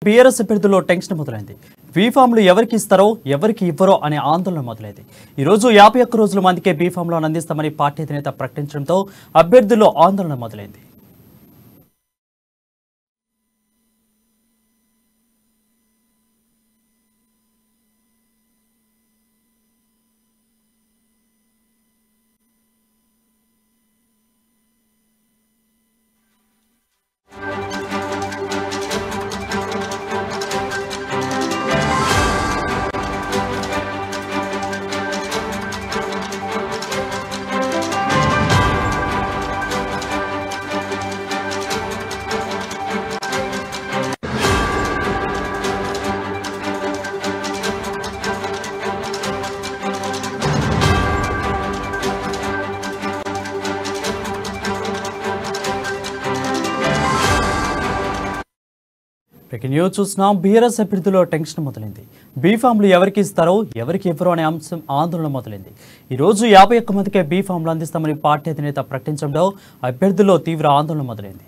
BRS అభ్యర్థుల్లో tension మొదలైంది. బీఫామ్లు ఎవరికి ఇస్తారో ఎవరికి ఇవ్వరో అనే ఆందోళన మొదలైంది. ఈ రోజు 51 రోజుల మందికే బీఫామ్లను అందిస్తామని పార్టీ అధినేత ప్రకటించడంతో అభ్యర్థుల్లో ఆందోళన మొదలైంది. న్యూస్ చూస్తున్నాం. బీఆర్ఎస్ అభ్యర్థుల్లో టెన్షన్ మొదలైంది. బీఫామ్లు ఎవరికి ఇస్తారో ఎవరికి ఇవ్వరో అనే అంశం ఆందోళన మొదలైంది. ఈ రోజు 51 మందికే బీఫామ్లు అందిస్తామని పార్టీ అధినేత ప్రకటించడంతో అభ్యర్థుల్లో తీవ్ర ఆందోళన మొదలైంది.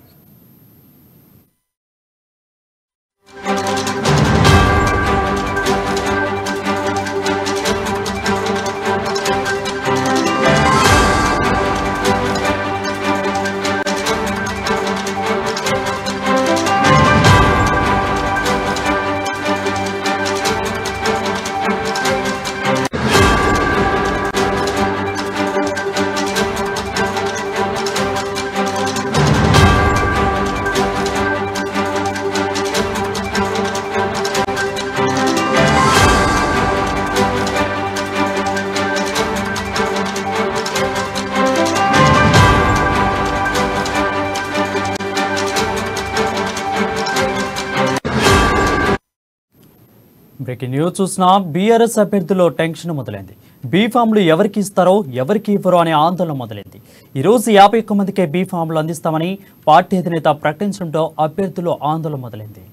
బ్రేకింగ్ న్యూస్ చూస్తున్నాం. బీఆర్ఎస్ అభ్యర్థుల్లో టెన్షన్ మొదలైంది. బీఫామ్లు ఎవరికి ఇస్తారో ఎవరికి ఇవ్వరో అనే ఆందోళన మొదలైంది. ఈ రోజు 51 మందికే బీఫామ్లు అందిస్తామని పార్టీ అధినేత ప్రకటించడంతో అభ్యర్థుల్లో ఆందోళన మొదలైంది.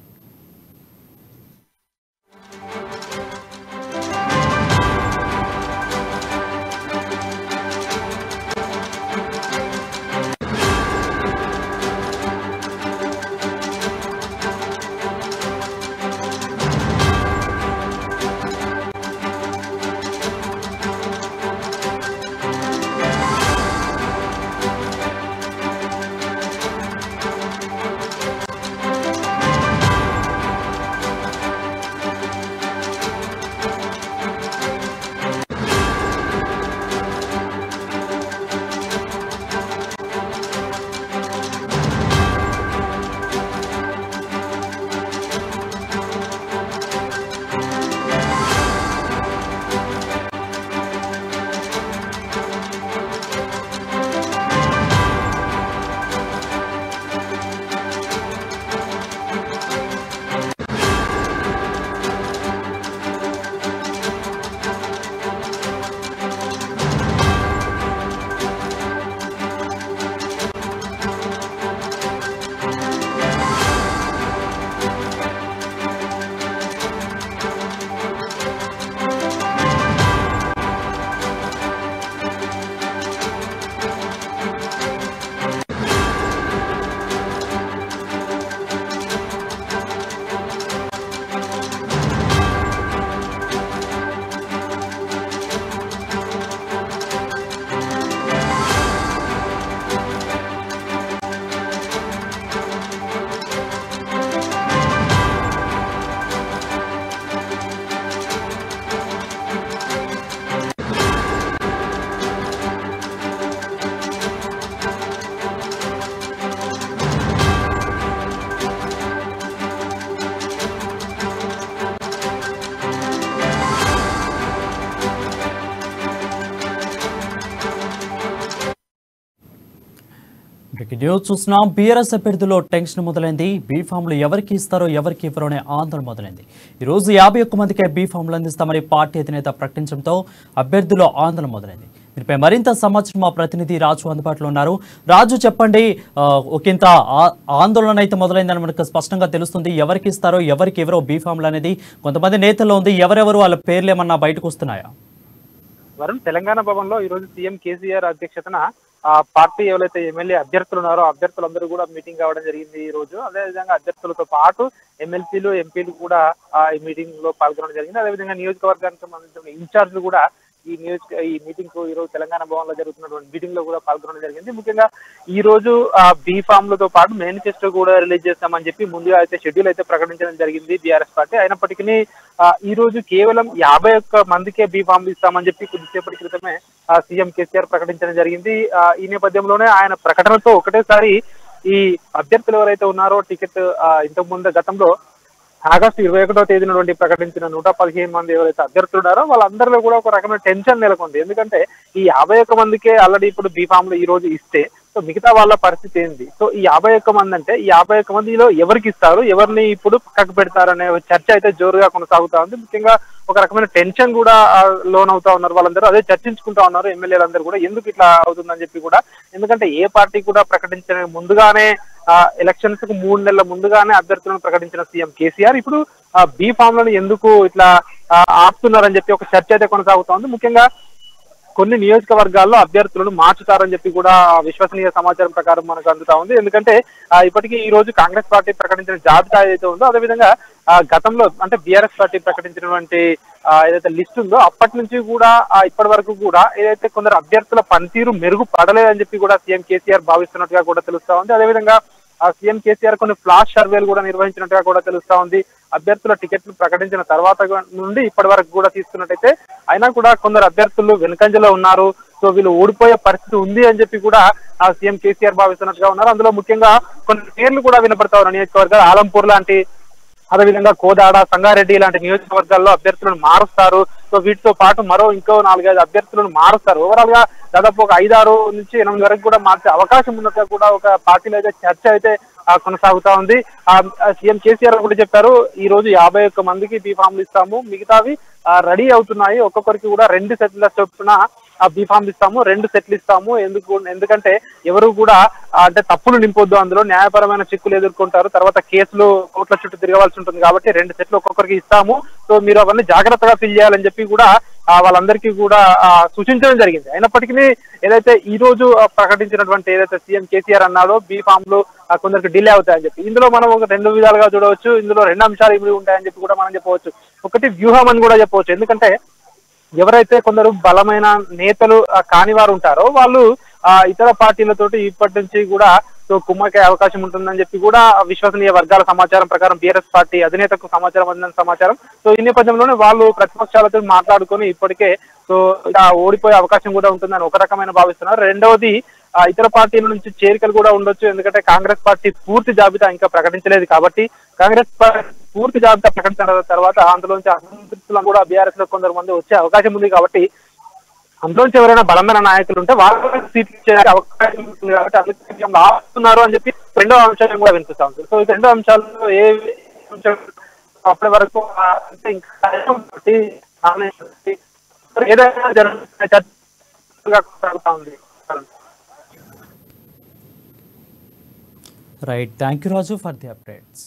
న్యూస్ చూస్తున్నాం. బీఆర్ఎస్ అభ్యర్థుల్లో టెన్షన్ మొదలైంది. బీఫామ్లు ఎవరికి ఇస్తారో ఎవరికి ఇవ్వరో అనే ఆందోళన మొదలైంది. ఈ రోజు 51 మందికే బీఫామ్లు అందిస్తామని పార్టీ అధినేత ప్రకటించడంతో అభ్యర్థుల్లో ఆందోళన మొదలైంది. దీనిపై మరింత సమాచారం మా ప్రతినిధి రాజు అందుబాటులో ఉన్నారు. రాజు, చెప్పండి, ఒకంత ఆందోళన అయితే మొదలైందని మనకు స్పష్టంగా తెలుస్తుంది. ఎవరికి ఇస్తారో ఎవరికి ఇవ్వరో బీఫామ్లు అనేది కొంతమంది నేతల్లో ఉంది. ఎవరెవరు వాళ్ళ పేర్లు ఏమన్నా బయటకు వస్తున్నాయా? వరుణ్, తెలంగాణ భవన్లో ఈ రోజు సీఎం కేసీఆర్ అధ్యక్షతన ఆ పార్టీ ఎవరైతే ఎమ్మెల్యే అభ్యర్థులు ఉన్నారో అభ్యర్థులందరూ కూడా మీటింగ్ కావడం జరిగింది ఈ రోజు. అదేవిధంగా అభ్యర్థులతో పాటు ఎమ్మెల్సీలు, ఎంపీలు కూడా ఈ మీటింగ్ లో పాల్గొనడం జరిగింది. అదేవిధంగా నియోజకవర్గానికి సంబంధించిన ఇన్ఛార్జ్లు కూడా ఈ మీటింగ్ కు ఈ రోజు తెలంగాణ భవన్ లో జరుగుతున్నటువంటి మీటింగ్ లో కూడా పాల్గొనడం జరిగింది. ముఖ్యంగా ఈ రోజు బీ ఫామ్లతో పాటు మేనిఫెస్టో కూడా రిలీజ్ చేస్తామని చెప్పి ముందుగా అయితే షెడ్యూల్ అయితే ప్రకటించడం జరిగింది బీఆర్ఎస్ పార్టీ. అయినప్పటికీ ఈ రోజు కేవలం 51 మందికే బీ ఫామ్లు ఇస్తామని చెప్పి కొద్దిసేపటి క్రితమే సీఎం కేసీఆర్ ప్రకటించడం జరిగింది. ఈ నేపథ్యంలోనే ఆయన ప్రకటనతో ఒకటేసారి ఈ అభ్యర్థులు ఎవరైతే ఉన్నారో టికెట్ ఇంతకు ముందు గతంలో ఆగస్టు 21వ తేదీన ప్రకటించిన 115 మంది ఎవరైతే అభ్యర్థులు ఉన్నారో వాళ్ళందరిలో కూడా ఒక రకమైన టెన్షన్ నెలకొంది. ఎందుకంటే ఈ 51 మందికే ఆల్రెడీ ఇప్పుడు బీఫామ్లు ఈ రోజు ఇస్తే సో మిగతా వాళ్ళ పరిస్థితి ఏంది? సో ఈ 51 మంది అంటే ఈ 51 మందిలో ఎవరికి ఇస్తారు, ఎవరిని ఇప్పుడు పక్కకు పెడతారు అనే చర్చ అయితే జోరుగా కొనసాగుతా ఉంది. ముఖ్యంగా ఒక రకమైన టెన్షన్ కూడా లోన్ అవుతా ఉన్నారు వాళ్ళందరూ. అదే చర్చించుకుంటా ఉన్నారు ఎమ్మెల్యేలందరూ కూడా ఎందుకు ఇట్లా అవుతుందని చెప్పి కూడా. ఎందుకంటే ఏ పార్టీ కూడా ప్రకటించిన ముందుగానే ఎలక్షన్స్ కు 3 నెలల ముందుగానే అభ్యర్థులను ప్రకటించిన సీఎం కేసీఆర్ ఇప్పుడు బీ ఫామ్లను ఎందుకు ఇట్లా ఆపుతున్నారని చెప్పి ఒక చర్చ అయితే కొనసాగుతోంది. ముఖ్యంగా కొన్ని నియోజకవర్గాల్లో అభ్యర్థులను మార్చుతారని చెప్పి కూడా విశ్వసనీయ సమాచారం ప్రకారం మనకు అందుతా ఉంది. ఎందుకంటే ఇప్పటికీ ఈ రోజు కాంగ్రెస్ పార్టీ ప్రకటించిన జాబితా ఏదైతే ఉందో అదేవిధంగా గతంలో అంటే బీఆర్ఎస్ పార్టీ ప్రకటించినటువంటి ఏదైతే లిస్ట్ ఉందో అప్పటి నుంచి కూడా ఇప్పటి వరకు కూడా ఏదైతే కొందరు అభ్యర్థుల పనితీరు మెరుగుపడలేదని చెప్పి కూడా సీఎం కేసీఆర్ భావిస్తున్నట్టుగా కూడా తెలుస్తా ఉంది. అదేవిధంగా సీఎం కేసీఆర్ కొన్ని ఫ్లాష్ సర్వేలు కూడా నిర్వహించినట్టుగా కూడా తెలుస్తా ఉంది. అభ్యర్థుల టికెట్లు ప్రకటించిన తర్వాత నుండి ఇప్పటి వరకు కూడా తీసుకున్నట్టయితే అయినా కూడా కొందరు అభ్యర్థులు వెనుకంజలో ఉన్నారు. సో వీళ్ళు ఓడిపోయే పరిస్థితి ఉంది అని చెప్పి కూడా సీఎం కేసీఆర్ భావిస్తున్నట్టుగా ఉన్నారు. అందులో ముఖ్యంగా కొన్ని పేర్లు కూడా వినపడతా ఉన్నారు. నియోజకవర్గాలు ఆలంపూర్ లాంటి, అదేవిధంగా కోదాడ, సంగారెడ్డి లాంటి నియోజకవర్గాల్లో అభ్యర్థులను మారుస్తారు. సో వీటితో పాటు మరో ఇంకో 4-5 అభ్యర్థులను మారుస్తారు. ఓవరాల్ గా దాదాపు ఒక 5-6 నుంచి 8 వరకు కూడా మార్చే అవకాశం ఉన్నట్టుగా కూడా ఒక పార్టీలో అయితే చర్చ అయితే కొనసాగుతా ఉంది. సీఎం కేసీఆర్ కూడా చెప్పారు ఈ రోజు 51 మందికి బీ ఫామ్లు ఇస్తాము, మిగతావి రెడీ అవుతున్నాయి, ఒక్కొక్కరికి కూడా 2 సెట్ల చొప్పున బీ ఫామ్లు ఇస్తాము, 2 సెట్లు ఇస్తాము. ఎందుకంటే ఎవరు కూడా అంటే తప్పులు నింపొద్దు, అందులో న్యాయపరమైన చిక్కులు ఎదుర్కొంటారు, తర్వాత కేసులు కోర్టుల చుట్టూ తిరగవలసి ఉంటుంది కాబట్టి 2 సెట్లు ఒక్కొక్కరికి ఇస్తాము. సో మీరు అవన్నీ జాగ్రత్తగా ఫిల్ చేయాలని చెప్పి కూడా వాళ్ళందరికీ కూడా సూచించడం జరిగింది. అయినప్పటికీ ఏదైతే ఈ రోజు ప్రకటించినటువంటి ఏదైతే సీఎం కేసీఆర్ అన్నాడో బీ ఫామ్లు కొందరికి డిలే అవుతాయని చెప్పి, ఇందులో మనం ఒక 2 విధాలుగా చూడవచ్చు. ఇందులో 2 అంశాలు ఇవి ఉంటాయని చెప్పి కూడా మనం చెప్పవచ్చు. ఒకటి వ్యూహం అని కూడా చెప్పవచ్చు. ఎందుకంటే ఎవరైతే కొందరు బలమైన నేతలు కాని వారు ఉంటారో వాళ్ళు ఇతర పార్టీలతోటి ఇప్పటి నుంచి కూడా సో కుమ్మకే అవకాశం ఉంటుందని చెప్పి కూడా విశ్వసనీయ వర్గాల సమాచారం ప్రకారం బీఆర్ఎస్ పార్టీ అధినేతకు సమాచారం అందిన సమాచారం. సో ఈ నేపథ్యంలోనే వాళ్ళు ప్రతిపక్షాలతో మాట్లాడుకొని ఇప్పటికే సో ఓడిపోయే అవకాశం కూడా ఉంటుందని ఒక రకమైన భావిస్తున్నారు. రెండవది ఇతర పార్టీల నుంచి చేరికలు కూడా ఉండొచ్చు. ఎందుకంటే కాంగ్రెస్ పార్టీ పూర్తి జాబితా ఇంకా ప్రకటించలేదు కాబట్టి కాంగ్రెస్ పార్టీ పూర్తి జాబితా ప్రకటించిన తర్వాత అందులోంచి అసంతృప్తులను కూడా బీఆర్ఎస్ లో కొందరు మంది వచ్చే అవకాశం ఉంది కాబట్టి అందులోంచి ఎవరైనా బలమైన నాయకులు ఉంటే వాళ్ళకి సీట్లు ఇచ్చే అవకాశం ఉంటుంది కాబట్టి అందుకే ఆపుతున్నారు అని చెప్పి రెండో అంశాలను కూడా వినిపిస్తా ఉంటుంది. సో ఈ 2 అంశాల్లో ఏ అంశం అప్పటి వరకు అంటే ఇంకా ఏదైనా జరుగుతుగా కొనసాగుతా ఉంది. Right, thank you Raju for the updates.